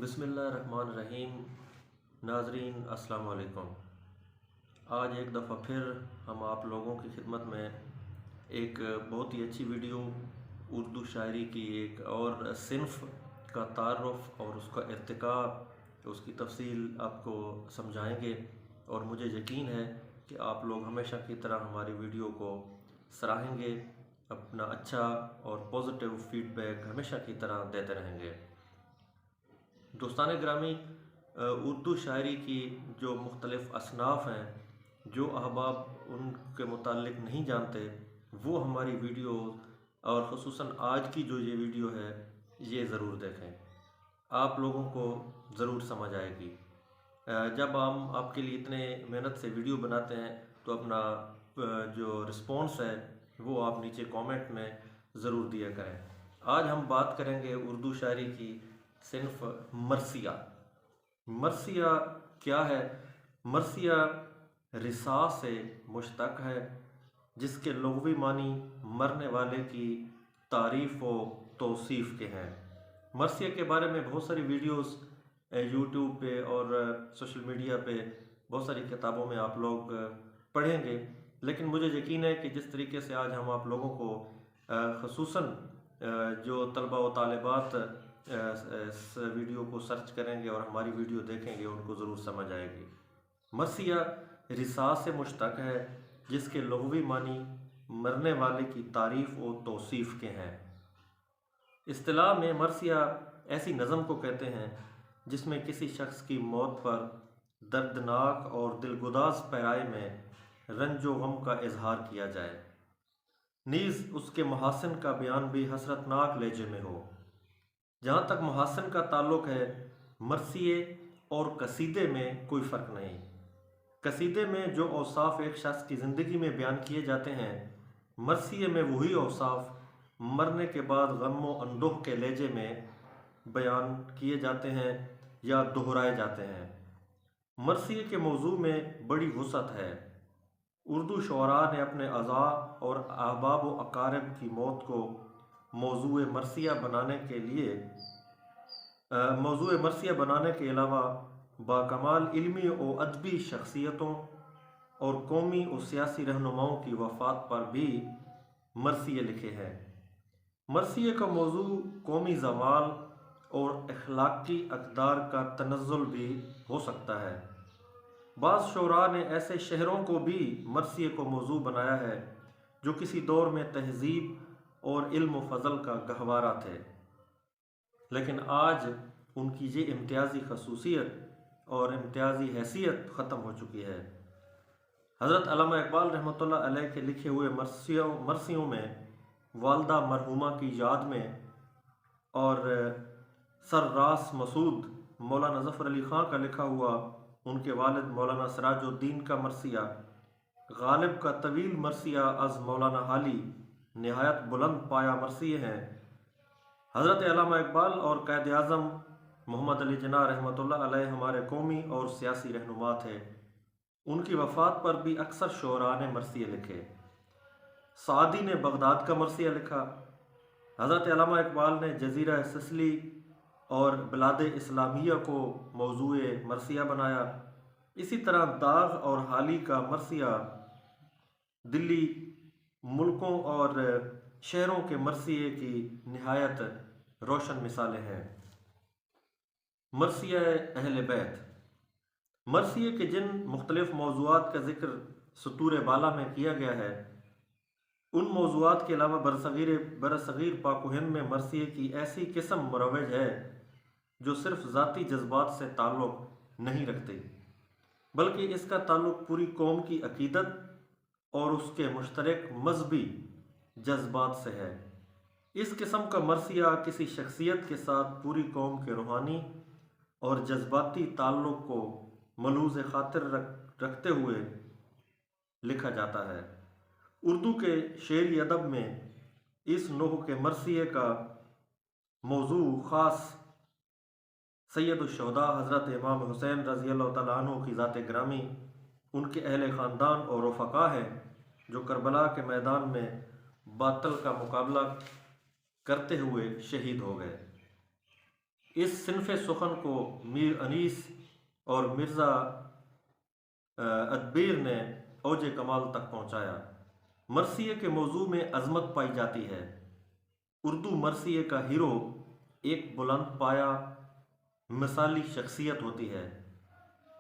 बिस्मिल्लाहिर्रहमानिर्रहीम। नाजरीन अस्सलाम वालेकुम। आज एक दफ़ा फिर हम आप लोगों की खिदमत में एक बहुत ही अच्छी वीडियो उर्दू शायरी की एक और सिन्फ़ का तारुफ़ और उसका इर्तिक़ा, उसकी तफसील आपको समझाएंगे। और मुझे यकीन है कि आप लोग हमेशा की तरह हमारी वीडियो को सराहेंगे, अपना अच्छा और पॉजिटिव फ़ीडबैक हमेशा की तरह देते रहेंगे। दोस्तान ग्रामी, उर्दू शायरी की जो मुख्तलिफ़ असनाफ़ हैं, जो अहबाब उनके मुतालिक नहीं जानते, वो हमारी वीडियो और ख़ुसूसन आज की जो ये वीडियो है ये ज़रूर देखें, आप लोगों को ज़रूर समझ आएगी। जब हम आपके लिए इतने मेहनत से वीडियो बनाते हैं तो अपना जो रिस्पॉन्स है वो आप नीचे कमेंट में ज़रूर दिया करें। आज हम बात करेंगे उर्दू शायरी की सिन्फ़ मरसिया। मरसिया क्या है? मरसिया रिसा से मुश्तक़ है, जिसके लुग़वी मानी मरने वाले की तारीफ़ व तौसीफ़ के हैं। मरसिया के बारे में बहुत सारी वीडियोस यूट्यूब पे और सोशल मीडिया पे, बहुत सारी किताबों में आप लोग पढ़ेंगे, लेकिन मुझे यकीन है कि जिस तरीके से आज हम आप लोगों को ख़ुसूसन जो तलबा व तालिबात इस वीडियो को सर्च करेंगे और हमारी वीडियो देखेंगे, उनको ज़रूर समझ आएगी। मरसिया रिसा से मुश्तक़ है, जिसके लुग़वी मानी मरने वाले की तारीफ़ व तौसीफ़ के हैं। इस्तिलाह में मरसिया ऐसी नज़म को कहते हैं जिसमें किसी शख्स की मौत पर दर्दनाक और दिलगुदाज़ पैराए में रंजो गम का इजहार किया जाए, नीज़ उसके महासिन का बयान भी हसरतनाक लहजे में हो। जहाँ तक महासिन का ताल्लुक़ है, मरसिए और कसीदे में कोई फ़र्क नहीं। कसीदे में जो औसाफ़ एक शख्स की ज़िंदगी में बयान किए जाते हैं, मरसिए में वही औसाफ़ मरने के बाद गम व अंदोह के लहजे में बयान किए जाते हैं या दोहराए जाते हैं। मरसिए के मौजू में बड़ी वुसअत है। उर्दू शुअरा ने अपने अज़ा और अहबाब व अकारिब की मौत को मौजूए मरसिया बनाने के अलावा बाकमाल इल्मी व अदबी शख्सियतों और कौमी और सियासी रहनुमाओं की वफ़ात पर भी मरसिए लिखे हैं। मरसिए का मौजू कौमी ज़वाल और अखलाकी अक़दार का तनज़्ज़ुल भी हो सकता है। बाज़ शुअरा ने ऐसे शहरों को भी मरसिए को मौजू बनाया है जो किसी दौर में तहज़ीब और इल्म व फ़ज़ल का गहवारा थे, लेकिन आज उनकी ये इम्तियाज़ी खसूसियत और इम्तियाज़ी हैसियत ख़त्म हो चुकी है। हज़रत अल्लामा इक़बाल रहमतुल्लाह अलैह के लिखे हुए मरसियों में वालदा मरहूमा की याद में और सर्रास मसूद मौलाना ज़फ़र अली ख़ां का लिखा हुआ उनके वालिद मौलाना सिराजुद्दीन का मरसिया, गालिब का तवील मरसिया अज़ मौलाना हाली नहायत बुलंद पाया मरसिए हैं। हज़रत अल्लामा इक़बाल और क़ायद आज़म मोहम्मद अली जिन्ना रहमतुल्लाह अलैह हमारे कौमी और सियासी रहनुमा थे। उनकी वफ़ात पर भी अक्सर शुअरा ने मरसिए लिखे। सादी ने बगदाद का मरसिया लिखा। हज़रत अल्लामा इक़बाल ने जज़ीरा सिसली और बिलाद इस्लामिया को मौजूए मरसिया बनाया। इसी तरह दाग़ और हाली का मरसिया दिल्ली मुल्कों और शहरों के मरसिए की निहायत रोशन मिसालें हैं। मरसिया अहले बैत। मरसिए के जिन मुख्तलिफ़ मौज़ूआत का ज़िक्र सतूर बाला में किया गया है, उन मौज़ूआत के अलावा बरसग़ीर पाक व हिंद में मरसिए की ऐसी किस्म मुरव्वज है जो सिर्फ़ ज़ाती जज्बात से ताल्लुक़ नहीं रखती, बल्कि इसका ताल्लुक़ पूरी कौम की अक़ीदत और उसके मुश्तरक मज़हबी जज्बात से है। इस किस्म का मरसिया किसी शख्सियत के साथ पूरी कौम के रूहानी और जज्बाती ताल्लुक़ को मलूज़ ख़ातिर रखते हुए लिखा जाता है। उर्दू के शेरी अदब में इस नोह के मरसिए का मौजू ख़ास सैयदुश्शुहदा हज़रत इमाम हुसैन रज़ियल्लाहु तआला अन्हु की ज़ात ग्रामी, उनके अहले ख़ानदान और रफ़क़ा हैं जो करबला के मैदान में बातिल का मुकाबला करते हुए शहीद हो गए। इस सिनफ सुखन को मीर अनीस और मिर्ज़ा अदबीर ने औज कमाल तक पहुँचाया। मरसिए के मौजू में अजमत पाई जाती है। उर्दू मरसिए का हीरो एक बुलंद पाया मिसाली शख्सियत होती है,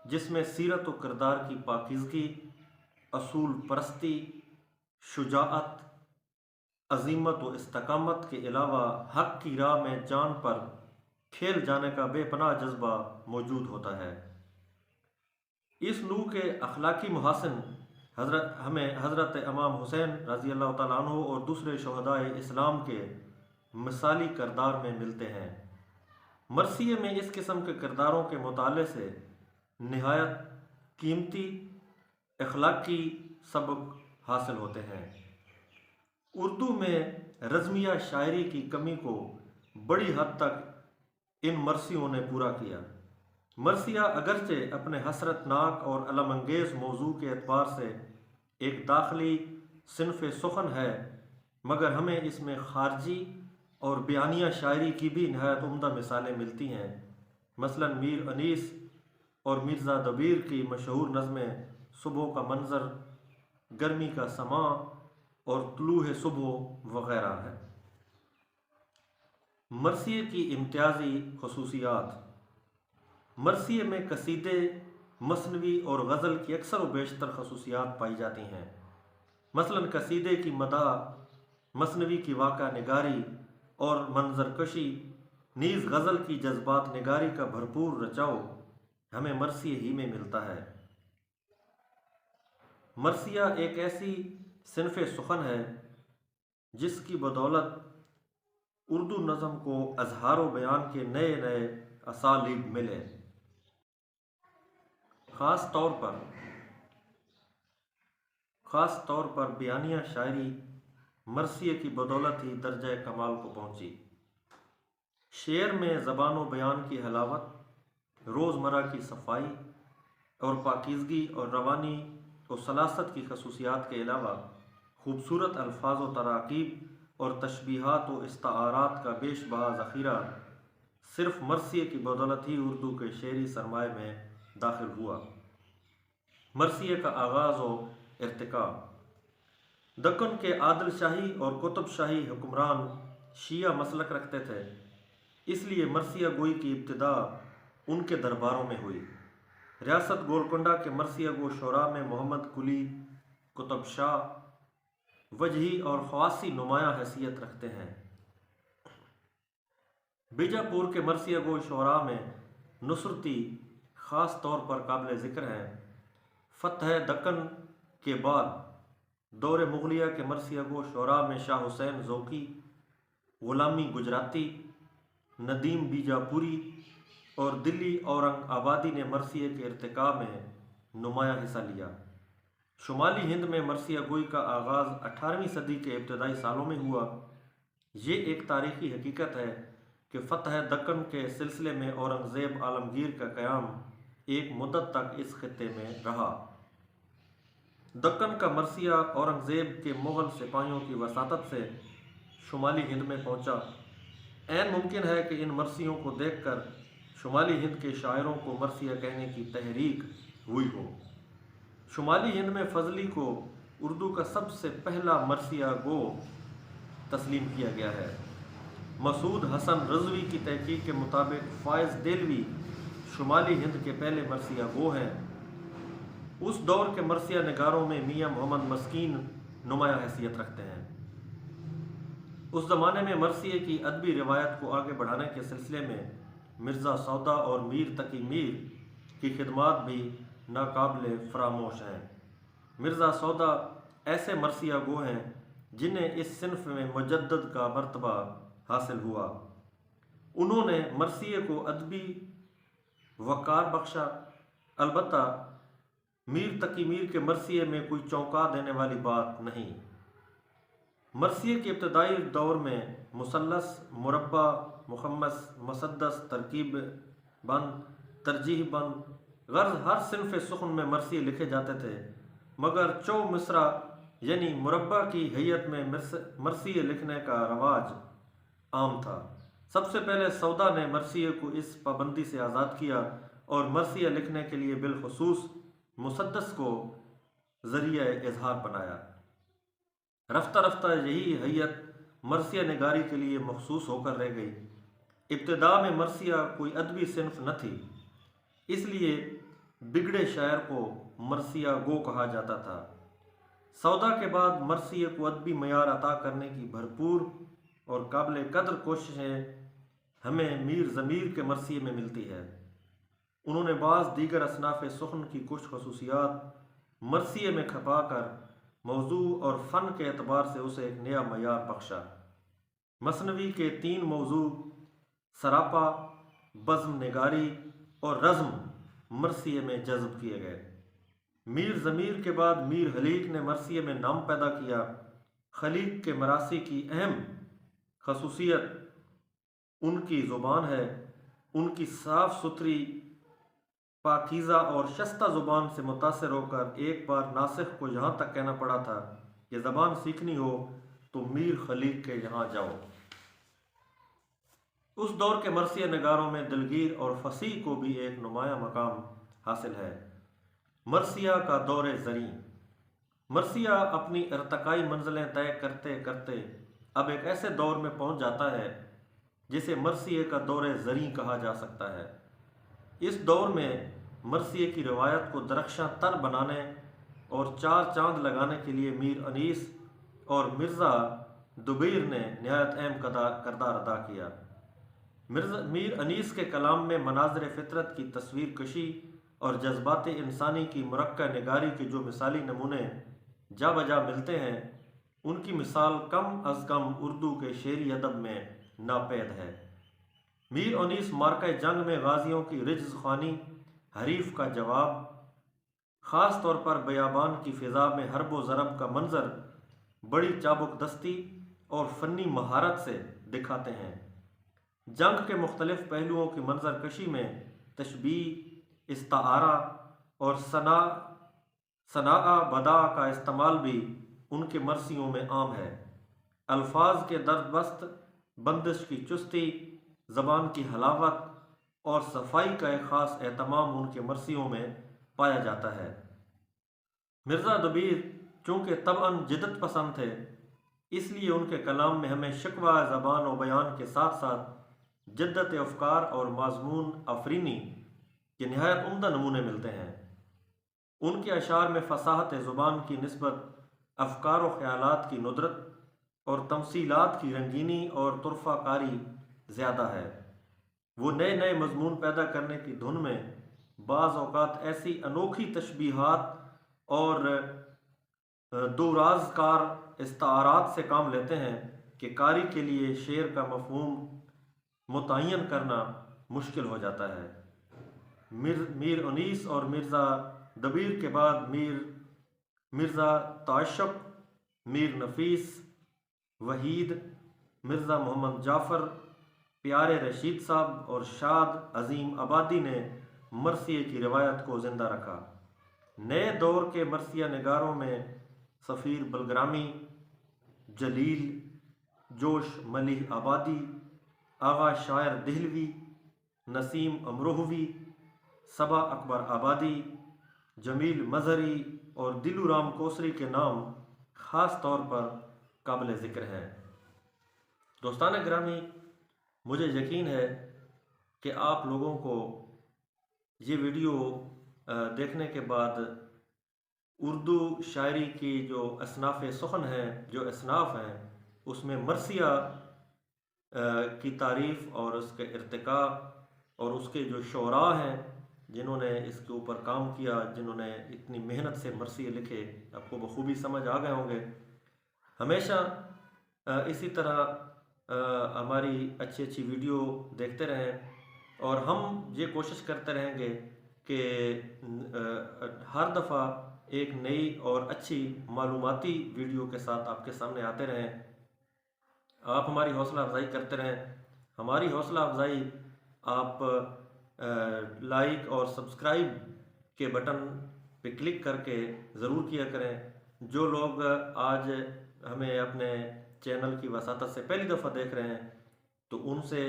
जिसमें सीरत व किरदार की पाकीज़गी, असूल परस्ती, शुजाअत, अज़ीमत व इस्तकामत के अलावा हक़ की राह में जान पर खेल जाने का बेपनाह जज्बा मौजूद होता है। इस नूह के अखलाकी मुहासिन हमें हज़रत इमाम हुसैन रज़ी अल्लाह तआला अन्हु और दूसरे शुहदाए इस्लाम के मिसाली किरदार में मिलते हैं। मरसिए में इस किस्म के किरदारों के मुताले से निहायत कीमती अखलाकी सबक हासिल होते हैं। उर्दू में रज़मिया शायरी की कमी को बड़ी हद तक इन मरसियों ने पूरा किया। मरसिया अगरचे अपने हसरतनाक और अलमंगेज़ मौजू के एतबार से एक दाखिली सिनफ सुखन है, मगर हमें इसमें खारजी और बयानिया शायरी की भी नहायत उम्दा मिसालें मिलती हैं। मसलन मीर अनीस और मिर्ज़ा दबीर की मशहूर नज़में सुबह का मंज़र, गर्मी का समा और तुलूह सुबह वग़ैरह है। मरसिए की इम्तियाज़ी खसूसियात। मरसिए में कसीदे, मसनवी और गज़ल की अक्सर व बेशतर खसूसियात पाई जाती हैं। मसलन कसीदे की मदाह, मसनवी की वाक़ा निगारी और मंजरकशी, नीज़ गज़ल की जज्बात निगारी का भरपूर रचाव हमें मरसिए ही में मिलता है। मरसिया एक ऐसी सिनफ सुखन है जिसकी बदौलत उर्दू नज़म को अज़हार व बयान के नए नए असालीब मिले। ख़ास तौर पर बयानिया शायरी मरसिए की बदौलत ही दर्जा कमाल को पहुँची। शेर में ज़बान व बयान की हलावत, रोज़मर्रा की सफाई और पाकीज़गी और रवानी और सलासत की खसूसियात के अलावा खूबसूरत अल्फाज व तराकीब और तशबीहात व इस्ताआरात का बेशबहा ज़ख़ीरा सिर्फ़ मरसिए की बदौलत ही उर्दू के शेरी सरमाए में दाखिल हुआ। मरसिए का आगाज़ व इर्तिका। दक्कन के आदिल शाही और कुतुब शाही हुक्मरान शिया मसलक रखते थे, इसलिए मरसिया गोई की इब्तिदा उनके दरबारों में हुई। रियासत गोलकुंडा के मरसिया गो शोरा में मोहम्मद कुली, कुतुब शाह, वजही और ख़वासी नुमायाँ हैसियत रखते हैं। बीजापुर के मरसिया गो शोरा में नुसरती ख़ास तौर पर काबिल ज़िक्र हैं। फ़तह दक्कन के बाद दौर मुग़लिया के मरसिया गो शोरा में शाह हुसैन ज़ोकी, ग़ुलामी गुजराती, नदीम बीजापुरी और दिल्ली औरंग आबादी ने मरसिए के इर्तिका में नुमायाँ हिस्सा लिया। शुमाली हिंद में मरसिया गोई का आगाज़ 18वीं सदी के इब्तदाई सालों में हुआ। ये एक तारीख़ी हकीकत है कि फ़तह दक्कन के सिलसिले में औरंगज़ेब आलमगीर का क़याम एक मुद्दत तक इस खित्ते में रहा। दक्कन का मरसिया औरंगज़ेब के मुग़ल सिपाहियों की वसातत से शुमाली हिंद में पहुँचा। ऐन मुमकिन है कि इन मरसियों को देखकर शुमाली हिंद के शायरों को मरसिया कहने की तहरीक हुई हो। शुमाली हिंद में फ़ज़ली को उर्दू का सबसे पहला मरसिया गो तस्लीम किया गया है। मसूद हसन रज़वी की तहकीक के मुताबिक फ़ाइज़ देलवी शुमाली हिंद के पहले मरसिया गो हैं। उस दौर के मरसिया निगारों में मियाँ मोहम्मद मस्कीन नुमाया हैसियत रखते हैं। उस ज़माने में मरसिए की अदबी रिवायत को आगे बढ़ाने के सिलसिले में मिर्ज़ा सौदा और मीर तकी मीर की खिदमात भी नाकाबिल फरामोश हैं। मिर्ज़ा सौदा ऐसे मरसिया गो हैं जिन्हें इस सिनफ में मुजद्दद का मर्तबा हासिल हुआ। उन्होंने मरसिए को अदबी वक़ार बख्शा। अलबत्ता मीर तकी मीर के मरसिए में कोई चौंका देने वाली बात नहीं। मरसिए के इब्तदाई दौर में मुसल्लस, मुरब्बा, मुखम्मस, मुसद्दस, तरकीब बंद, तरजीह बंद, गर्ज हर सिनफ सुखन में मरसिए लिखे जाते थे, मगर चौ मिसरा यानी मुरब्बा की हैयत में मरसिए लिखने का रवाज आम था। سب سے پہلے سودا نے مرثیے کو اس پابندی سے آزاد کیا اور مرثیہ لکھنے کے لیے بالخصوص مسدس کو ذریعہ اظہار بنایا۔ رفتہ رفتہ یہی حیت مرثیہ نگاری کے لیے مخصوص ہو کر رہ گئی۔ ابتدا میں مرثیہ کوئی ادبی صنف نہ تھی، اس لیے بگڑے شاعر کو مرثیہ گو کہا جاتا تھا۔ سودا کے بعد مرثیے کو ادبی معیار عطا کرنے کی بھرپور اور قابل قدر کوششیں ہمیں میر ضمیر کے مرثیے میں ملتی ہے۔ انہوں نے بعض دیگر اصناف سخن کی کچھ خصوصیات مرثیے میں کھپا کر موضوع اور فن کے اعتبار سے اسے ایک نیا معیار بخشا۔ مثنوی کے 3 موضوع سراپا، بزم نگاری اور رزم مرثیے میں جذب کیے گئے۔ میر ضمیر کے بعد میر خلیق نے مرثیے میں نام پیدا کیا۔ خلیق کے مراثی کی اہم خصوصیت ان کی زبان ہے۔ ان کی صاف ستھری، پاکیزہ اور شستہ زبان سے متاثر ہو کر ایک بار ناسخ کو یہاں تک کہنا پڑا تھا کہ زبان سیکھنی ہو تو میر خلیق کے یہاں جاؤ۔ اس دور کے مرثیہ نگاروں میں دلگیر اور فصیح کو بھی ایک نمایاں مقام حاصل ہے۔ مرثیہ کا دور زریں۔ مرثیہ اپنی ارتقائی منزلیں طے کرتے کرتے اب ایک ایسے دور میں پہنچ جاتا ہے جسے مرثیے کا دور زریں کہا جا سکتا ہے۔ اس دور میں مرثیے کی روایت کو درخشاں تر بنانے اور 4 چاند لگانے کے لیے میر انیس اور مرزا دبیر نے نہایت اہم کردار ادا کیا۔ میر انیس کے کلام میں مناظر فطرت کی تصویر کشی اور جذبات انسانی کی مرکہ نگاری کے جو مثالی نمونے جا بجا ملتے ہیں، ان کی مثال کم از کم اردو کے شعری ادب میں ناپید ہے۔ میر انیس مارکہ جنگ میں غازیوں کی رجز خوانی، حریف کا جواب، خاص طور پر بیابان کی فضا میں حرب و ضرب کا منظر بڑی چابک دستی اور فنی مہارت سے دکھاتے ہیں۔ جنگ کے مختلف پہلوؤں کی منظر کشی میں تشبیہ، استعارہ اور صناعہ بداع کا استعمال بھی ان کے مرثیوں میں عام ہے۔ الفاظ کے درد بست، بندش کی چستی، زبان کی حلاوت اور صفائی کا ایک خاص اہتمام ان کے مرثیوں میں پایا جاتا ہے۔ مرزا دبیر چونکہ طبعاً جدت پسند تھے، اس لیے ان کے کلام میں ہمیں شکوہ زبان و بیان کے ساتھ ساتھ جدت افکار اور مضمون آفرینی کے نہایت عمدہ نمونے ملتے ہیں۔ ان کے اشعار میں فصاحت زبان کی نسبت افکار و خیالات کی ندرت اور تمثیلات کی رنگینی اور طرفہ کاری زیادہ ہے۔ وہ نئے نئے مضمون پیدا کرنے کی دھن میں بعض اوقات ایسی انوکھی تشبیہات اور دوراز کار استعارات سے کام لیتے ہیں کہ قاری کے لیے شعر کا مفہوم متعین کرنا مشکل ہو جاتا ہے۔ میر انیس اور مرزا دبیر کے بعد مرزا تعشق، میر نفیس، وحید، مرزا محمد جعفر، پیارے رشید صاحب اور شاد عظیم آبادی نے مرثیے کی روایت کو زندہ رکھا۔ نئے دور کے مرثیہ نگاروں میں سفیر بلگرامی، جلیل، جوش ملیح آبادی، آغا شاعر دہلوی، نسیم امروہوی، صبا اکبر آبادی، جمیل مظہری اور دلو رام کوسری کے نام خاص طور پر قابل ذکر ہیں۔ دوستان گرامی، مجھے یقین ہے کہ آپ لوگوں کو یہ ویڈیو دیکھنے کے بعد اردو شاعری کی جو اصناف سخن ہیں، جو اصناف ہیں، اس میں مرثیہ کی تعریف اور اس کے ارتقاء اور اس کے جو شعراء ہیں جنہوں نے اس کے اوپر کام کیا، جنہوں نے اتنی محنت سے مرثیے لکھے، آپ کو بخوبی سمجھ آ گئے ہوں گے۔ ہمیشہ اسی طرح ہماری اچھی اچھی ویڈیو دیکھتے رہیں اور ہم یہ کوشش کرتے رہیں گے کہ ہر دفعہ ایک نئی اور اچھی معلوماتی ویڈیو کے ساتھ آپ کے سامنے آتے رہیں۔ آپ ہماری حوصلہ افزائی کرتے رہیں۔ ہماری حوصلہ افزائی آپ لائک اور سبسکرائب کے بٹن پہ کلک کر کے ضرور کیا کریں۔ جو لوگ آج ہمیں اپنے چینل کی وساطت سے پہلی دفعہ دیکھ رہے ہیں، تو ان سے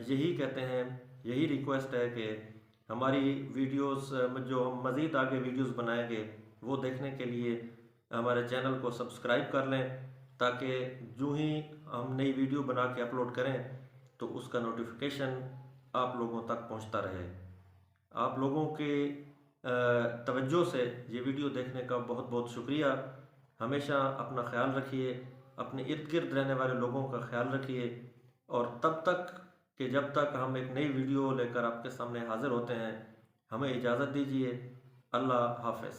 یہی کہتے ہیں، یہی ریکویسٹ ہے کہ ہماری ویڈیوز جو ہم مزید آگے ویڈیوز بنائیں گے وہ دیکھنے کے لیے ہمارے چینل کو سبسکرائب کر لیں، تاکہ جو ہی ہم نئی ویڈیو بنا کے اپلوڈ کریں تو اس کا نوٹیفیکیشن آپ لوگوں تک پہنچتا رہے۔ آپ لوگوں کے توجہ سے یہ ویڈیو دیکھنے کا بہت بہت شکریہ۔ ہمیشہ اپنا خیال رکھیے، اپنے ارد گرد رہنے والے لوگوں کا خیال رکھیے، اور تب تک کہ جب تک ہم ایک نئی ویڈیو لے کر آپ کے سامنے حاضر ہوتے ہیں، ہمیں اجازت دیجیے۔ اللہ حافظ۔